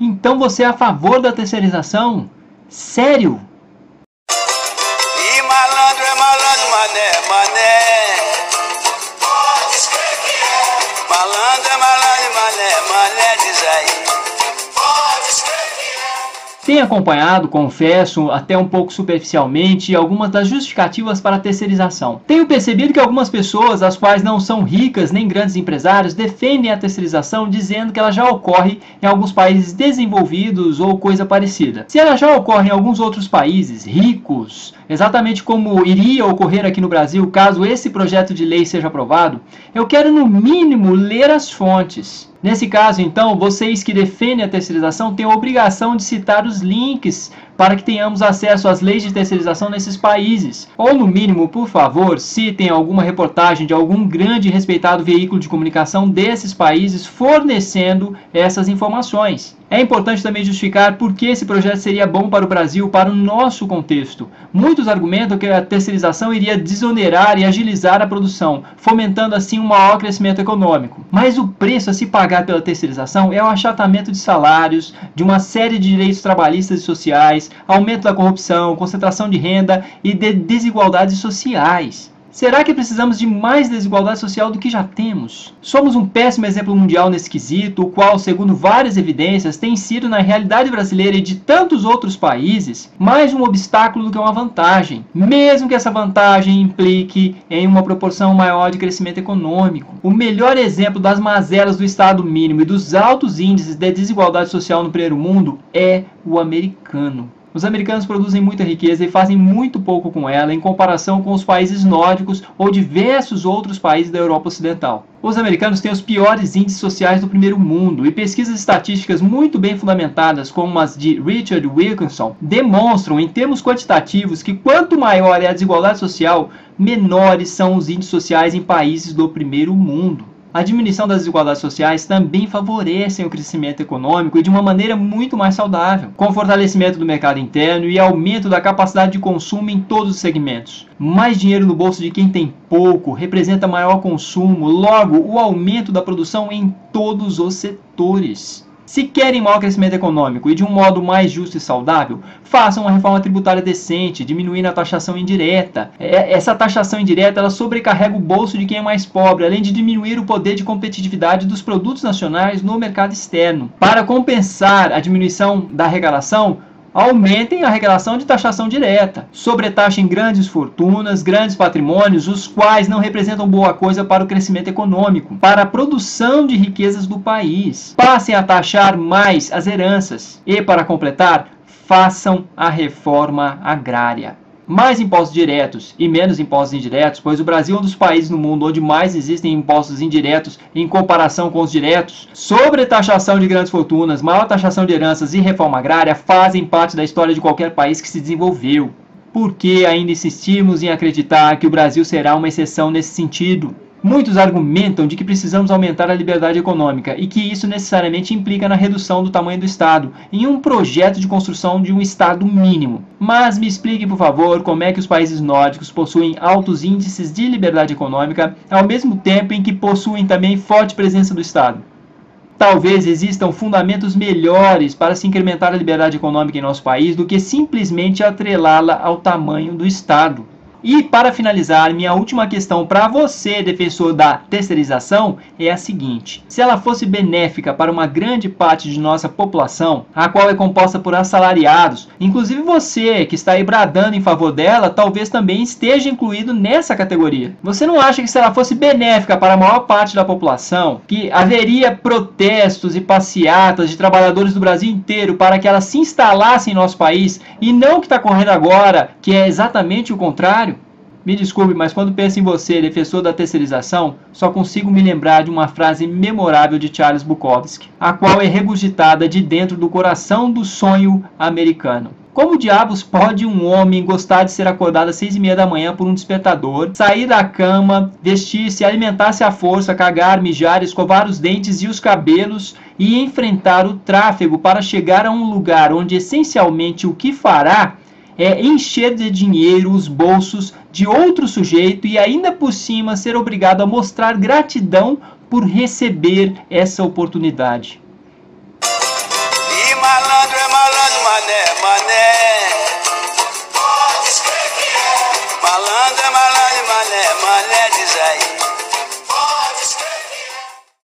Então você é a favor da terceirização? Sério? E malandro é malandro, mané, mané. Pode escrever que é. Malandro é malandro, mané, mané, diz aí. Pode escrever que é. Tenho acompanhado, confesso, até um pouco superficialmente, algumas das justificativas para a terceirização. Tenho percebido que algumas pessoas, as quais não são ricas nem grandes empresários, defendem a terceirização dizendo que ela já ocorre em alguns países desenvolvidos ou coisa parecida. Se ela já ocorre em alguns outros países ricos, exatamente como iria ocorrer aqui no Brasil caso esse projeto de lei seja aprovado, eu quero no mínimo ler as fontes. Nesse caso, então, vocês que defendem a terceirização têm a obrigação de citar os links para que tenhamos acesso às leis de terceirização nesses países. Ou, no mínimo, por favor, citem alguma reportagem de algum grande e respeitado veículo de comunicação desses países fornecendo essas informações. É importante também justificar por que esse projeto seria bom para o Brasil, para o nosso contexto. Muitos argumentam que a terceirização iria desonerar e agilizar a produção, fomentando assim um maior crescimento econômico. Mas o preço a se pagar pela terceirização é o achatamento de salários, de uma série de direitos trabalhistas e sociais, aumento da corrupção, concentração de renda e de desigualdades sociais. Será que precisamos de mais desigualdade social do que já temos? Somos um péssimo exemplo mundial nesse quesito, o qual, segundo várias evidências, tem sido na realidade brasileira e de tantos outros países, mais um obstáculo do que uma vantagem, mesmo que essa vantagem implique em uma proporção maior de crescimento econômico. O melhor exemplo das mazelas do Estado mínimo e dos altos índices de desigualdade social no primeiro mundo é o americano. Os americanos produzem muita riqueza e fazem muito pouco com ela em comparação com os países nórdicos ou diversos outros países da Europa Ocidental. Os americanos têm os piores índices sociais do primeiro mundo e pesquisas estatísticas muito bem fundamentadas, como as de Richard Wilkinson, demonstram em termos quantitativos que quanto maior é a desigualdade social, menores são os índices sociais em países do primeiro mundo. A diminuição das desigualdades sociais também favorece o crescimento econômico e de uma maneira muito mais saudável, com o fortalecimento do mercado interno e aumento da capacidade de consumo em todos os segmentos. Mais dinheiro no bolso de quem tem pouco representa maior consumo, logo o aumento da produção em todos os setores. Se querem maior crescimento econômico e de um modo mais justo e saudável, façam uma reforma tributária decente, diminuindo a taxação indireta. Essa taxação indireta ela sobrecarrega o bolso de quem é mais pobre, além de diminuir o poder de competitividade dos produtos nacionais no mercado externo. Para compensar a diminuição da arrecadação, aumentem a arrecadação de taxação direta, sobretaxem grandes fortunas, grandes patrimônios, os quais não representam boa coisa para o crescimento econômico, para a produção de riquezas do país. Passem a taxar mais as heranças e, para completar, façam a reforma agrária. Mais impostos diretos e menos impostos indiretos, pois o Brasil é um dos países no mundo onde mais existem impostos indiretos em comparação com os diretos. Sobretaxação de grandes fortunas, maior taxação de heranças e reforma agrária fazem parte da história de qualquer país que se desenvolveu. Por que ainda insistimos em acreditar que o Brasil será uma exceção nesse sentido? Muitos argumentam de que precisamos aumentar a liberdade econômica e que isso necessariamente implica na redução do tamanho do Estado, em um projeto de construção de um Estado mínimo. Mas me explique, por favor, como é que os países nórdicos possuem altos índices de liberdade econômica, ao mesmo tempo em que possuem também forte presença do Estado. Talvez existam fundamentos melhores para se incrementar a liberdade econômica em nosso país do que simplesmente atrelá-la ao tamanho do Estado. E para finalizar, minha última questão para você, defensor da terceirização, é a seguinte: se ela fosse benéfica para uma grande parte de nossa população, a qual é composta por assalariados, inclusive você que está aí bradando em favor dela, talvez também esteja incluído nessa categoria. Você não acha que se ela fosse benéfica para a maior parte da população, que haveria protestos e passeatas de trabalhadores do Brasil inteiro para que ela se instalasse em nosso país e não o que está correndo agora, que é exatamente o contrário? Me desculpe, mas quando penso em você, defensor da terceirização, só consigo me lembrar de uma frase memorável de Charles Bukowski, a qual é regurgitada de dentro do coração do sonho americano. Como diabos pode um homem gostar de ser acordado às 6h30 da manhã por um despertador, sair da cama, vestir-se, alimentar-se à força, cagar, mijar, escovar os dentes e os cabelos e enfrentar o tráfego para chegar a um lugar onde essencialmente o que fará é encher de dinheiro os bolsos de outro sujeito e ainda por cima ser obrigado a mostrar gratidão por receber essa oportunidade? E malandro, mané, mané. Pode escrever que é. Malandro, mané, mané, diz aí.